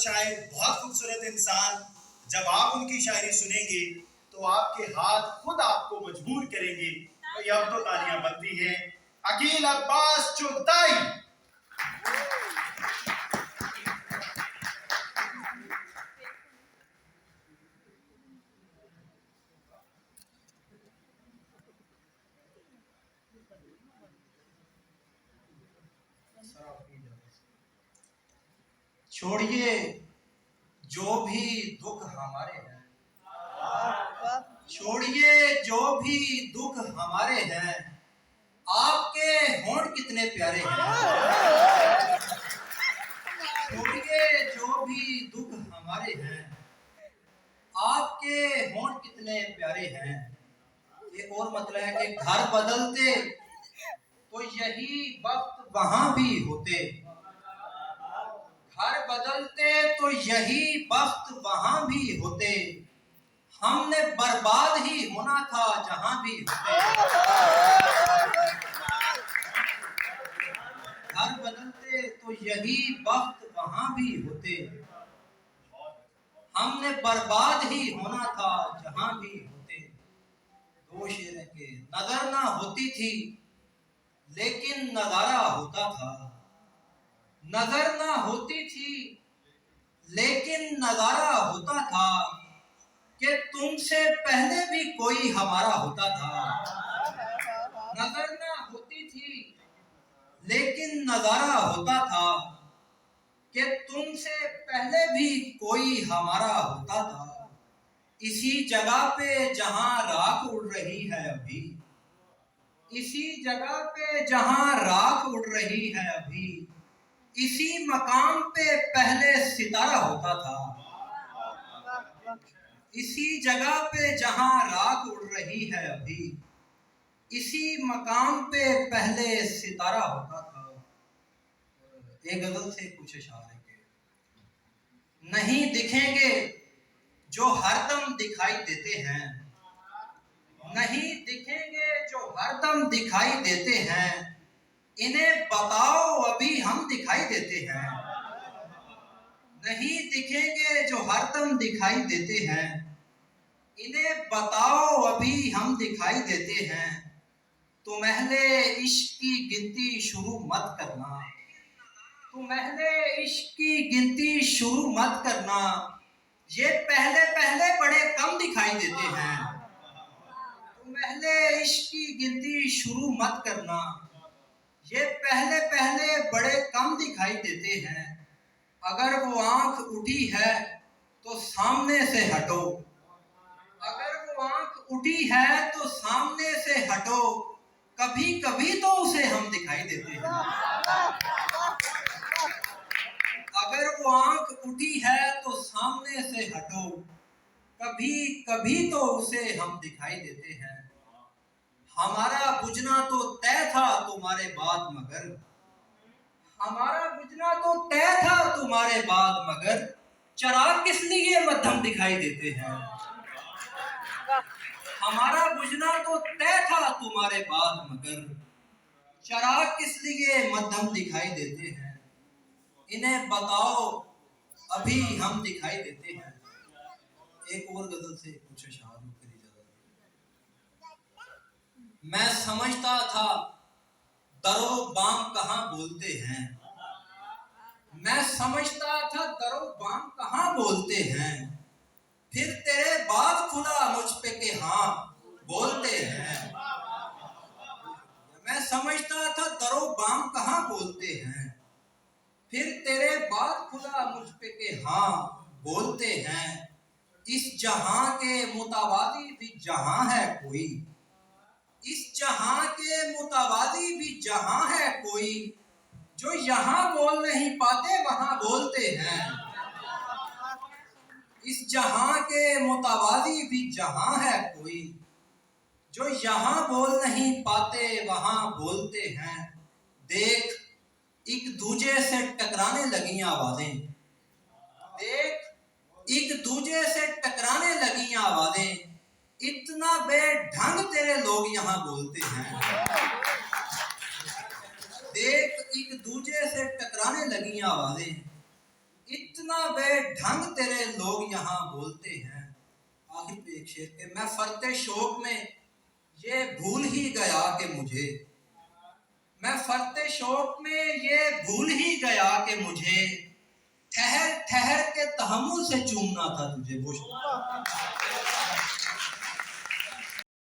शायर, बहुत खूबसूरत इंसान, जब आप उनकी शायरी सुनेंगे तो आपके हाथ खुद आपको मजबूर करेंगे। तो अब तो तालियां बनती हैं। अकील अब्बास चुगताई। छोड़िए जो भी दुख हमारे हैं, छोड़िए जो भी दुख हमारे हैं, आपके होंठ कितने प्यारे हैं। छोड़िए जो भी दुख हमारे हैं, आपके होंठ कितने प्यारे हैं। एक और मतलब है कि घर बदलते तो यही वक्त वहां भी होते, घर बदलते तो यही वक्त वहां भी होते, हमने बर्बाद ही होना था जहां भी होते। घर बदलते तो यही वक्त वहां भी होते, हमने बर्बाद ही होना था जहां भी होते। दो शेर के नजर ना होती थी लेकिन नजारा होता था, नजर ना होती थी लेकिन नजारा होता था, कि तुमसे पहले भी कोई हमारा होता था। नजर ना होती थी लेकिन नजारा होता था, कि तुमसे पहले भी कोई हमारा होता था। इसी जगह पे जहां राख उड़ रही है अभी, इसी जगह पे जहां राख उड़ रही है अभी, इसी मकाम पे पहले सितारा होता था। इसी जगह पे जहां राख उड़ रही है अभी, इसी मकाम पे पहले सितारा होता था। एक गजल से कुछ इशारे के नहीं दिखेंगे जो हरदम दिखाई देते हैं, नहीं दिखेंगे जो हरदम दिखाई देते हैं, इन्हें बताओ अभी हम दिखाई देते हैं। नहीं दिखेंगे जो हरदम दिखाई देते हैं, इन्हें बताओ अभी हम दिखाई देते हैं। तुम अहले इश्क की गिनती शुरू मत करना, तुम अहले इश्क की गिनती शुरू मत करना, ये पहले पहले बड़े कम दिखाई देते हैं। तुम अहले इश्क की गिनती शुरू मत करना, ये पहले पहले बड़े कम दिखाई देते हैं। अगर वो आंख उठी है तो सामने से हटो, अगर वो आंख उठी है तो सामने से हटो, कभी कभी तो उसे हम दिखाई देते हैं। अगर वो आंख उठी है तो सामने से हटो, कभी कभी तो उसे हम दिखाई देते हैं। हमारा बुझना तो तय था तुम्हारे बाद मगर, हमारा बुझना तो तय था तुम्हारे बाद मगर, चिराग किस लिए मध्यम दिखाई देते हैं। हमारा बुझना तो तय था तुम्हारे बाद मगर, चिराग किस लिए मध्यम दिखाई देते हैं। इन्हें बताओ अभी हम दिखाई देते हैं। एक और गजल से कुछ अशआर की इजाजत। मैं समझता था दरो बाम कहाँ बोलते हैं, मैं समझता था दरो बाम कहाँ बोलते हैं, फिर तेरे बाद खुला मुझ पे के हाँ बोलते हैं। मैं समझता था दरो बाम कहाँ बोलते हैं, फिर तेरे बाद खुला मुझ पे के हाँ बोलते हैं। इस जहां के मुतावादी भी जहां है कोई, इस जहां के मुतावादी भी जहां है कोई, जो यहाँ बोल नहीं पाते वहां बोलते हैं। इस जहां के मुतावादी भी जहां है कोई, जो यहाँ बोल नहीं पाते वहां बोलते हैं। देख एक दूजे से टकराने लगी आवाजें, देख एक दूजे से टकराने लगी आवाजें, इतना बेढंग तेरे लोग यहाँ बोलते हैं। देख एक दूजे से टकराने लगी आवाजें, इतना बेढंग तेरे लोग यहाँ बोलते हैं। आखिर पे एक शेर के, मैं फरते शौक में ये भूल ही गया कि मुझे, मैं फरते शौक में ये भूल ही गया कि मुझे ठहर ठहर के तहम्मुल से चूमना था तुझे। वो